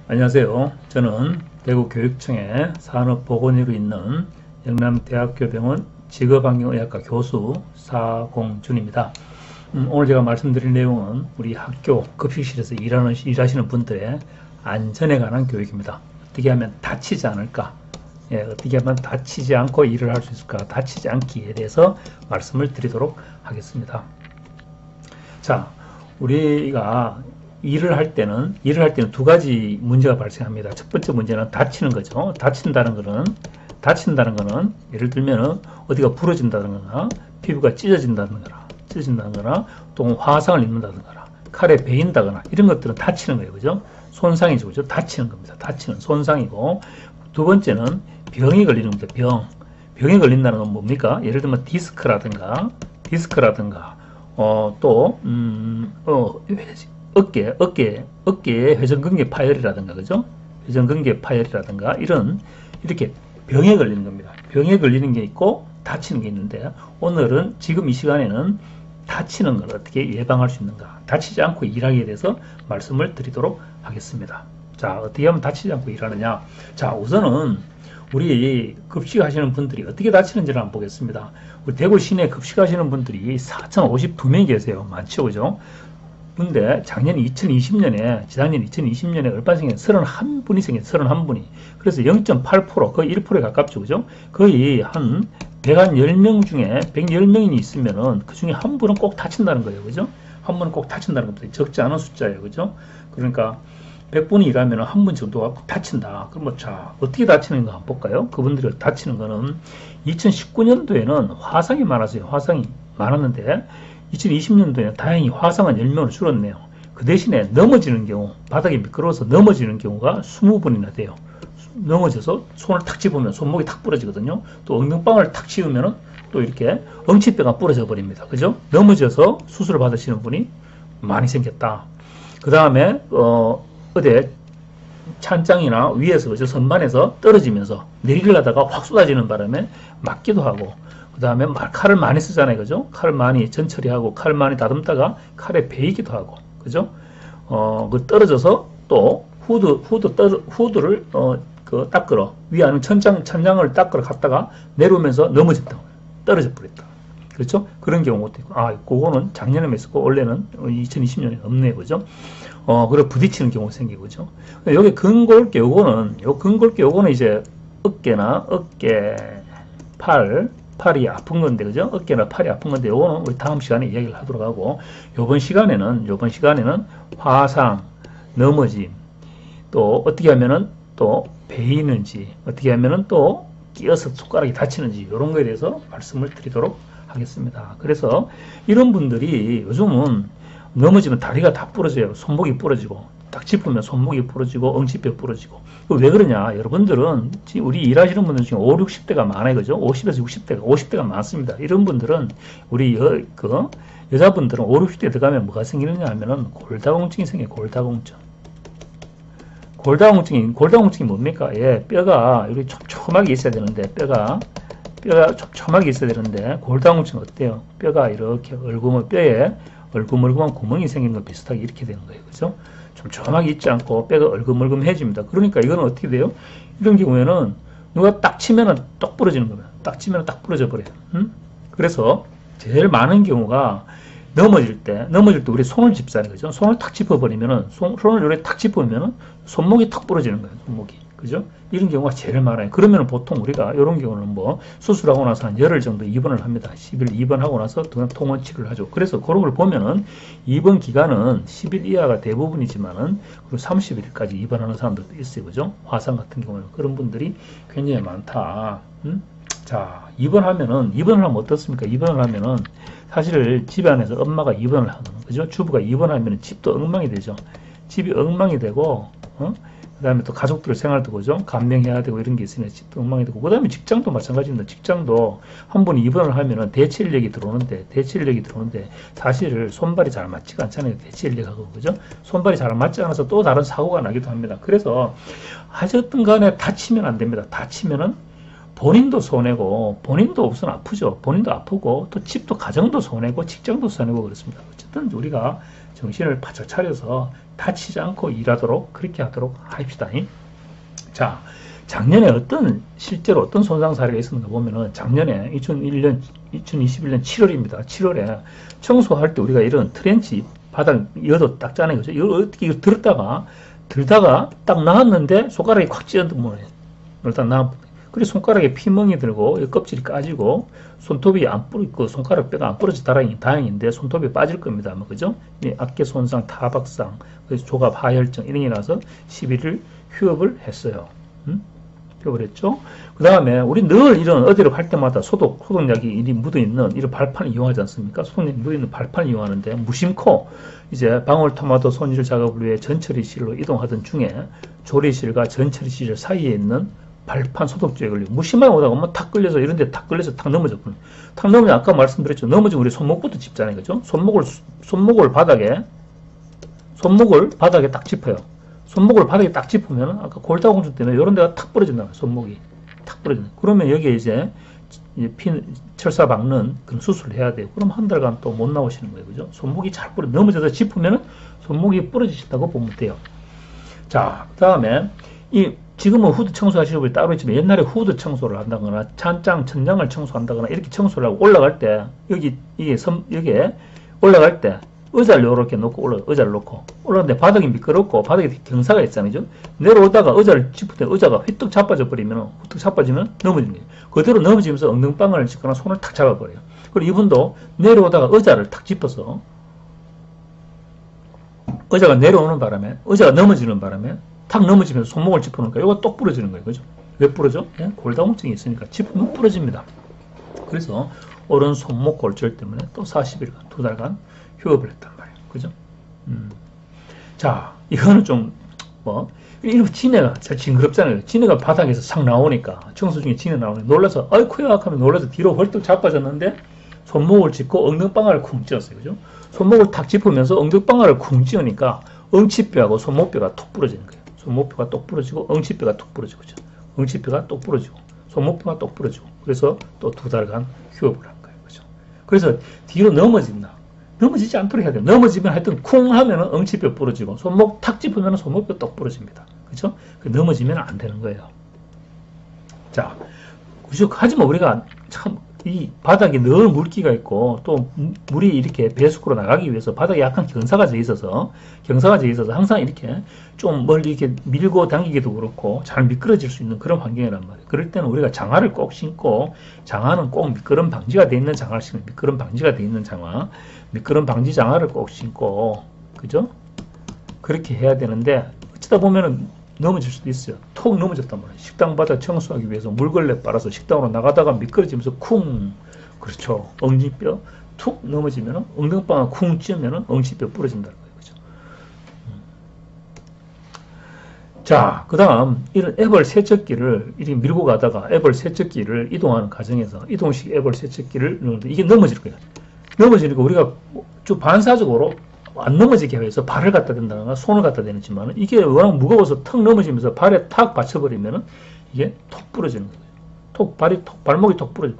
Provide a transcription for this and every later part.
안녕하세요. 저는 대구교육청의 산업보건의로 있는 영남대학교병원 직업환경의학과 교수 사공준입니다. 오늘 제가 말씀드릴 내용은 우리 학교 급식실에서 일하시는 분들의 안전에 관한 교육입니다. 어떻게 하면 다치지 않을까? 어떻게 하면 다치지 않고 일을 할 수 있을까? 다치지 않기에 대해서 말씀을 드리도록 하겠습니다. 자, 우리가 일을 할 때는 두 가지 문제가 발생합니다. 첫 번째 문제는 다치는 거죠. 다친다는 거는 예를 들면 어디가 부러진다거나 피부가 찢어진다거나 또 화상을 입는다거나 칼에 베인다거나 이런 것들은 다치는 거예요. 그죠? 손상이죠. 그죠? 다치는 겁니다. 다치는 손상이고, 두 번째는 병이 걸리는 겁니다. 병이 걸린다는 건 뭡니까? 예를 들면 디스크라든가 어깨에 회전근개 파열이라든가, 그죠? 회전근개 파열이라든가 이렇게 병에 걸리는 겁니다. 병에 걸리는 게 있고 다치는 게 있는데, 오늘은 지금 이 시간에는 다치는 걸 어떻게 예방할 수 있는가, 다치지 않고 일하기에 대해서 말씀을 드리도록 하겠습니다. 자, 어떻게 하면 다치지 않고 일하느냐? 자, 우선은 우리 급식하시는 분들이 어떻게 다치는지를 한번 보겠습니다. 우리 대구 시내 급식하시는 분들이 4,052명이 계세요. 많죠, 그죠? 근데 작년 2020년에, 지난년 2020년에 얼반생에 31분이 생겼어요. 31분이. 그래서 0.8%, 거의 1%에 가깝죠. 그죠? 거의 한 110명 중에 110명이 있으면은 그 중에 한 분은 꼭 다친다는 거예요. 그죠? 한 분은 꼭 다친다는 겁니다. 적지 않은 숫자예요. 그죠? 그러니까 100분이 일하면 한 분 정도가 다친다. 그럼 자, 어떻게 다치는가 한번 볼까요? 그분들이 다치는 거는 2019년도에는 화상이 많았어요. 화상이 많았는데 2020년도에 다행히 화상은 10명으로 줄었네요. 그 대신에 넘어지는 경우, 바닥이 미끄러워서 넘어지는 경우가 20번이나 돼요. 넘어져서 손을 탁 집으면 손목이 탁 부러지거든요. 또 엉덩방을 탁 치우면은 또 이렇게 엉치뼈가 부러져 버립니다. 그죠? 넘어져서 수술을 받으시는 분이 많이 생겼다. 그 다음에 어디 찬장이나 위에서, 그죠? 선반에서 떨어지면서 내리려다가 확 쏟아지는 바람에 맞기도 하고, 그 다음에 칼을 많이 쓰잖아요. 그죠? 칼을 많이 전처리하고 칼을 많이 다듬다가 칼에 베이기도 하고, 그죠? 그 떨어져서 또 후드를 닦으러, 위안은 천장을 닦으러 갔다가 내려오면서 넘어졌다. 떨어져 버렸다. 그렇죠? 그런 경우도 있고, 그거는 작년에 있었고, 원래는 2020년에 없네요. 그죠? 그리고 부딪히는 경우가 생기고, 그죠? 여기 근골격, 요거는 이제 어깨, 팔이 아픈 건데, 그죠? 어깨나 팔이 아픈 건데, 요거는 우리 다음 시간에 이야기를 하도록 하고, 요번 시간에는 화상, 넘어짐, 또 어떻게 하면은 또 베이는지, 어떻게 하면은 또 끼어서 손가락이 다치는지, 이런 거에 대해서 말씀을 드리도록 하겠습니다. 그래서 이런 분들이 요즘은 넘어지면 다리가 다 부러져요. 손목이 부러지고, 딱 짚으면 손목이 부러지고, 엉치뼈 부러지고. 왜 그러냐? 여러분들은, 우리 일하시는 분들 중에 5, 60대가 많아요. 그죠? 50에서 50대가 많습니다. 이런 분들은, 우리 여자분들은 5, 60대 들어가면 뭐가 생기느냐 하면은 골다공증이 생겨요. 골다공증이 뭡니까? 뼈가 이렇게 촘촘하게 있어야 되는데, 뼈가 촘촘하게 있어야 되는데, 골다공증은 어때요? 뼈가 이렇게 뼈에 얼그멀그한 구멍이 생긴 거 비슷하게 이렇게 되는 거예요. 그죠? 촘촘하게 있지 않고 뼈가 얼그멀금해집니다. 그러니까 이거는 어떻게 돼요? 이런 경우에는 누가 딱 치면은 똑 부러지는 겁니다. 딱 치면은 딱 부러져 버려요. 그래서 제일 많은 경우가 넘어질 때 우리 손을 짚잖아요. 그죠? 손을 탁 짚어버리면은, 손을 이렇게 탁 짚으면은 손목이 탁 부러지는 거예요. 손목이. 그죠? 이런 경우가 제일 많아요. 그러면 보통 우리가 이런 경우는 수술하고 나서 한 열흘 정도 입원을 합니다. 10일 입원하고 나서 통원 치료를 하죠. 그래서 그런 걸 보면은 입원 기간은 10일 이하가 대부분이지만은, 그리고 30일까지 입원하는 사람들도 있어요. 그죠? 화상 같은 경우는 그런 분들이 굉장히 많다. 자, 입원을 하면 어떻습니까? 입원을 하면은 사실 집 안에서 엄마가 입원을 하거든요. 그죠? 주부가 입원하면 집도 엉망이 되죠. 집이 엉망이 되고, 그 다음에 또 가족들 생활도, 그죠? 감명해야 되고 이런 게 있으면 집도 엉망이 되고, 그 다음에 직장도 마찬가지입니다. 직장도 한 번 입원을 하면은 대체 인력이 들어오는데 사실 손발이 잘 맞지가 않잖아요. 대체 인력하고, 그죠? 손발이 잘 맞지 않아서 또 다른 사고가 나기도 합니다. 그래서 하여튼 간에 다치면 안 됩니다. 다치면은 본인도 손해고, 본인도 우선 아프죠. 본인도 아프고, 또 집도 가정도 손해고, 직장도 손해고 그렇습니다. 어쨌든 우리가 정신을 바짝 차려서 다치지 않고 일하도록 그렇게 하도록 합시다. 자, 작년에 실제로 어떤 손상 사례가 있었는가 보면은 작년에 2021년 7월입니다. 7월에 청소할 때 우리가 이런 트렌치 바닥 여도 닦잖아요. 그죠? 이거 어떻게 이거 들다가 딱 나왔는데 손가락이 콱 찢어든 거예요. 일단 그래서 손가락에 피멍이 들고 껍질이 까지고 손톱이 안 부러지고 손가락 뼈가 안 부러져 다행인데 손톱이 빠질 겁니다. 아마 그죠? 어깨 손상, 타박상, 그래서 조갑 하혈증 이런 게 나서 11일 휴업을 했어요. 휴업을 했죠. 그 다음에 우리 늘 이런 어디로 갈 때마다 소독약이 묻어있는 이런 발판을 이용하지 않습니까? 소독약이 묻어있는 발판을 이용하는데 무심코 이제 방울토마토 손질 작업을 위해 전처리실로 이동하던 중에 조리실과 전처리실 사이에 있는 발판 소독제에 걸리고 무심하게 오다가 뭐 탁 걸려서 이런 데 탁 걸려서 탁 넘어졌군요. 탁 넘어지면 아까 말씀드렸죠. 넘어지면 우리 손목부터 짚잖아요. 그죠? 손목을 바닥에 딱 짚어요. 손목을 바닥에 딱 짚으면 아까 골다공증 때문에 이런 데가 탁 부러진다. 손목이 탁 부러진다. 그러면 여기에 이제 철사 박는 그런 수술을 해야 돼요. 그럼 한 달간 또 못 나오시는 거예요. 그죠? 손목이 잘 넘어져서 짚으면 손목이 부러지신다고 보면 돼요. 자, 그 다음에 지금은 후드 청소하시는 분이 따로 있지만 옛날에 후드 청소를 한다거나 천장을 청소한다거나 이렇게 청소를 하고 올라갈 때 여기에 올라갈 때 의자를 이렇게 놓고 의자를 놓고 올라가는데 바닥이 미끄럽고 바닥에 경사가 있잖아요. 내려오다가 의자를 짚을 때 의자가 휘뚝 자빠지면 넘어지는 거예요. 그대로 넘어지면서 엉덩방아를 짚거나 손을 탁 잡아버려요. 그리고 이분도 내려오다가 의자를 탁 짚어서 의자가 내려오는 바람에 의자가 넘어지는 바람에 탁 넘어지면서 손목을 짚어놓으니까 이거 똑 부러지는 거예요. 그죠? 왜 부러져? 골다공증이 있으니까 짚으면 부러집니다. 그래서 오른 손목 골절 때문에 또 40일간, 2달간 휴업을 했단 말이에요. 그죠? 자, 이거는 좀, 이거 지네가 잘 징그럽잖아요. 지네가 바닥에서 싹 나오니까, 청소 중에 지네 나오니까 놀라서, 아이쿠야! 하면 놀라서 뒤로 헐떡 자빠졌는데, 손목을 짚고 엉덩방아를 쿵 찧었어요. 그죠? 손목을 탁 짚으면서 엉덩방아를 쿵 찧으니까, 엉치뼈하고 손목뼈가 톡 부러지는 거예요. 손목뼈가 똑 부러지고, 엉치뼈가 톡 부러지고, 그죠? 엉치뼈가 똑 부러지고, 손목뼈가 똑 부러지고, 그래서 또 2달간 휴업을 한 거예요. 그죠? 그래서 뒤로 넘어지지 않도록 해야 돼요. 넘어지면 하여튼 쿵 하면 엉치뼈 부러지고 손목 탁 짚으면 손목뼈 똑 부러집니다. 그렇죠? 넘어지면 안 되는 거예요. 자, 하지만 우리가 참 이 바닥에 늘 물기가 있고 또 물이 이렇게 배수구로 나가기 위해서 바닥에 약간 경사가 져 있어서 항상 이렇게 좀 멀리 이렇게 밀고 당기기도 그렇고 잘 미끄러질 수 있는 그런 환경이란 말이에요. 그럴 때는 우리가 장화를 꼭 신고, 장화는 꼭 미끄럼 방지가 되어 있는 장화를 신고, 미끄럼 방지가 되어 있는 장화, 미끄럼 방지 장화를 꼭 신고, 그죠? 그렇게 해야 되는데 어쩌다 보면은 넘어질 수도 있어요. 톡 넘어졌단 말이에요. 식당 바닥 청소하기 위해서 물걸레 빨아서 식당으로 나가다가 미끄러지면서 쿵, 그렇죠. 엉치뼈 툭 넘어지면 엉덩방아 쿵 찧으면 엉치뼈 부러진다는 거예요. 그죠? 자, 그 다음 이런 애벌 세척기를 이렇게 밀고 가다가 애벌 세척기를 이동하는 과정에서 이동식 애벌 세척기를 넣는데 이게 넘어질 거예요. 넘어지니까 우리가 좀 반사적으로 안 넘어지게 해서 발을 갖다 댄다거나 손을 갖다 대지만 이게 워낙 무거워서 턱 넘어지면서 발에 탁 받쳐버리면 이게 톡 부러지는 거예요. 발목이 톡 부러져.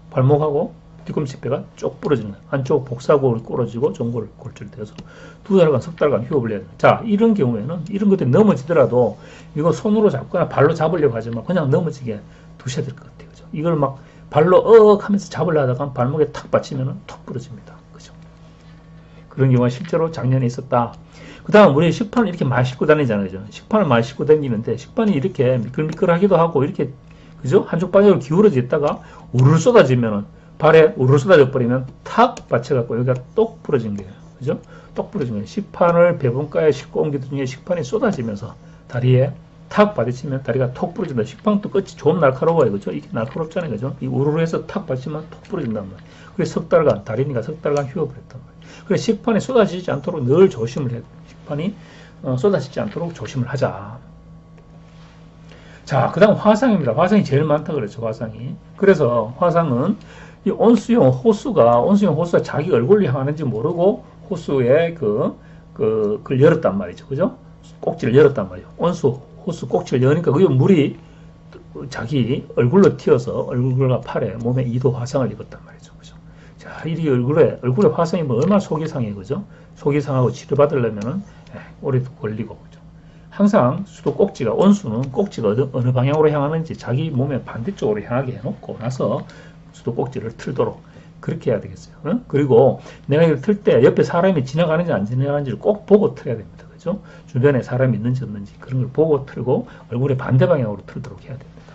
발목하고 뒤꿈치뼈가 쪽 부러지는 거예요. 안쪽 복사골이 부러지고 전골 골절돼서 2달간, 3달간 휴업을 해야 돼요. 자, 이런 경우에는 이런 것들이 넘어지더라도 이거 손으로 잡거나 발로 잡으려고 하지만 그냥 넘어지게 두셔야 될 것 같아요. 그죠? 이걸 막 발로 하면서 잡으려 하다가 발목에 탁 받치면 톡 부러집니다. 그죠? 그런 경우가 실제로 작년에 있었다. 그 다음 우리 식판을 이렇게 많이 싣고 다니잖아요. 식판을 많이 싣고 다니는데 식판이 이렇게 미끌미끌하기도 하고 이렇게 그죠? 한쪽 방향으로 기울어져 있다가 우르르 쏟아지면은 발에 우르르 쏟아져 버리면 탁 받쳐갖고 여기가 똑 부러진 거예요. 그죠? 똑 부러진 거예요. 식판을 배분가에 싣고 옮기던 중에 식판이 쏟아지면서 다리에 탁 받치면 다리가 톡 부러진다. 식판도 끝이 좀 날카로워요. 그죠? 이게 날카롭잖아요. 그죠? 이 우르르 해서 탁 받치면 톡 부러진단 말이에요. 그래서 석 달간, 다리니까 석 달간 휴업을 했단 말이에요. 그래서 식판이 쏟아지지 않도록 늘 조심을 해야 돼요. 식판이 쏟아지지 않도록 조심을 하자. 자, 그 다음 화상입니다. 화상이 제일 많다 그랬죠, 화상이. 그래서 화상은 이 온수용 호수가 자기 얼굴을 향하는지 모르고 호수에 그걸 열었단 말이죠. 그죠? 꼭지를 열었단 말이에요. 호수 꼭지를 여니까 그게 물이 자기 얼굴로 튀어서 얼굴과 팔에 몸에 2도 화상을 입었단 말이죠. 그죠? 자, 이 얼굴에 화상이 뭐 얼마나 속이 상해, 그죠? 속이 상하고 치료받으려면은 오래도 걸리고, 그죠? 항상 수도 꼭지가, 온수는 꼭지가 어느 방향으로 향하는지 자기 몸의 반대쪽으로 향하게 해놓고 나서 수도 꼭지를 틀도록 그렇게 해야 되겠어요. 어? 그리고 내가 이걸 틀 때 옆에 사람이 지나가는지 안 지나가는지를 꼭 보고 틀어야 됩니다. 그죠? 주변에 사람이 있는지 없는지 그런 걸 보고 틀고 얼굴의 반대 방향으로 틀도록 해야 됩니다.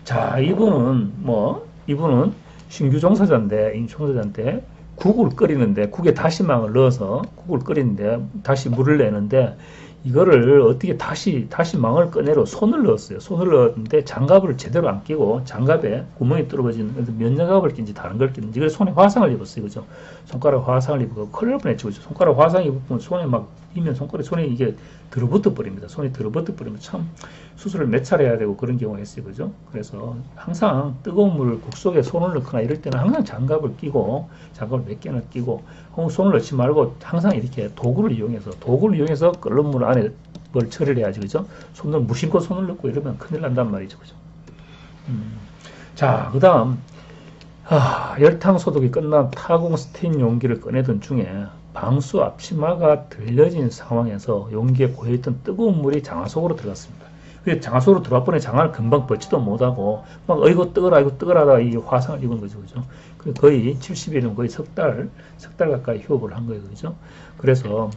자, 이분은 신규 종사자인데, 종사자인데 국을 끓이는데, 국에 다시망을 넣어서 국을 끓이는데 다시 물을 내는데, 이거를 어떻게 다시 망을 꺼내러 손을 넣었어요. 손을 넣었는데 장갑을 제대로 안 끼고 장갑에 구멍이 뚫어지는 면장갑을 낀지 다른 걸 낀지, 그래서 손에 화상을 입었어요. 그죠? 손가락 화상을 입고 큰일 날 뻔했죠. 그죠? 손가락 화상 입으면 손에 막 이면 손에 이게 들어붙어 버립니다. 손이 들어붙어 버리면 참 수술을 몇 차례 해야 되고 그런 경우가 있어요. 그죠? 그래서 항상 뜨거운 물 국 속에 손을 넣거나 이럴 때는 항상 장갑을 장갑을 몇 개나 끼고, 손을 넣지 말고 항상 이렇게 도구를 이용해서 끓는 물 안에 뭘 처리를 해야지. 그죠? 손을 무심코 손을 넣고 이러면 큰일 난단 말이죠. 그죠? 자, 그 다음, 열탕 소독이 끝난 타공 스테인 용기를 꺼내던 중에 방수 앞치마가 들려진 상황에서 용기에 고여있던 뜨거운 물이 장화 속으로 들어갔습니다. 장화 속으로 들어와 보니 장화를 금방 벗지도 못하고 막 이거 뜨거라 하다 이 화상을 입은 거죠. 그죠? 거의 70일은 거의 석 달 가까이 휴업을 한 거예요. 그죠? 그래서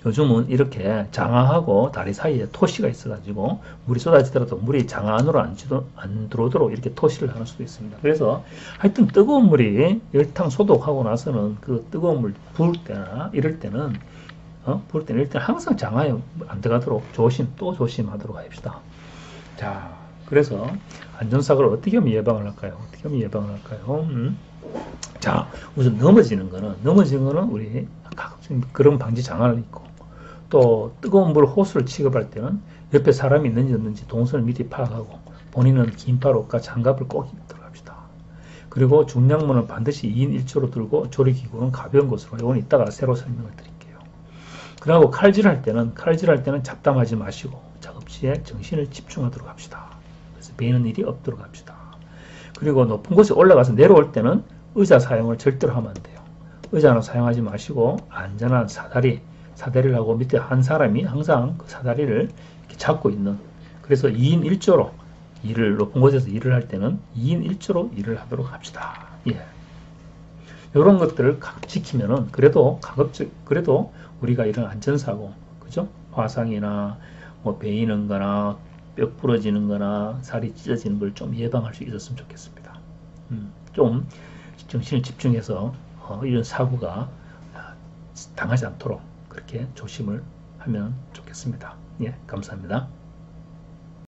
요즘은 이렇게 장화하고 다리 사이에 토시가 있어가지고 물이 쏟아지더라도 물이 장화 안으로 안 들어오도록 이렇게 토시를 하는 수도 있습니다. 그래서 하여튼 뜨거운 물이 열탕 소독하고 나서는 그 뜨거운 물 부을 때나 이럴 때는 일단 항상 장화에 안 들어가도록 조심하도록 합시다. 자, 그래서 안전사고를 어떻게 하면 예방을 할까요? 자, 우선 넘어지는 거는 우리 가급적 그런 방지 장화를 입고, 또 뜨거운 물 호스를 취급할 때는 옆에 사람이 있는지 없는지 동선을 미리 파악하고 본인은 긴팔옷과 장갑을 꼭 입도록 합시다. 그리고 중량문은 반드시 2인 1조로 들고 조리기구는 가벼운 것으로, 이건 이따가 새로 설명을 드릴게요. 그리고 칼질할 때는 잡담하지 마시고 작업시에 정신을 집중하도록 합시다. 그래서 베이는 일이 없도록 합시다. 그리고 높은 곳에 올라가서 내려올 때는 의자 사용을 절대로 하면 안 돼요. 의자는 사용하지 마시고 안전한 사다리를 하고 밑에 한 사람이 항상 그 사다리를 이렇게 잡고 있는, 그래서 2인 1조로 높은 곳에서 일을 할 때는 2인 1조로 일을 하도록 합시다. 예. 이런 것들을 지키면은 그래도 우리가 이런 안전사고, 그죠? 화상이나 베이는 거나 뼈 부러지는 거나 살이 찢어지는 걸 좀 예방할 수 있었으면 좋겠습니다. 좀 정신을 집중해서 이런 사고가 당하지 않도록 그렇게 조심을 하면 좋겠습니다. 예, 감사합니다.